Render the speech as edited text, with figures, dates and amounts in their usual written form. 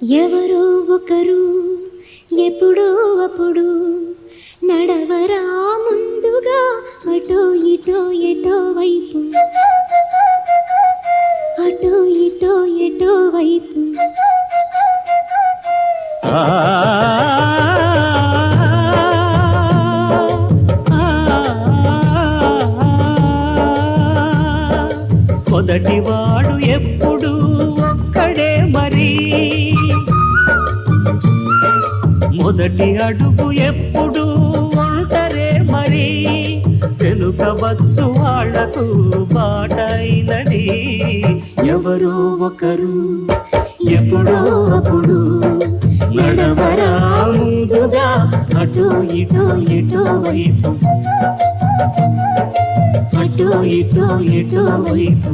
ఎవరో ఒకరు ఎప్పుడో అప్పుడు నడవరా ముందుగా అటో ఇటో ఎటో వైపు అటో ఇటో ఎటో వైపు మొదటివాడు ఎప్పుడు ఒక్కడే మరి మొదటి అడుగు ఎప్పుడు ఒంటరే మరి తెలుపవచ్చు వాళ్లకు బాటైనది ఎవరో ఒకరు ఎప్పుడో అప్పుడు నడవరా ముందుగా అటో ఇటో ఎటో వైపు అటో ఇటో ఎటో వైపు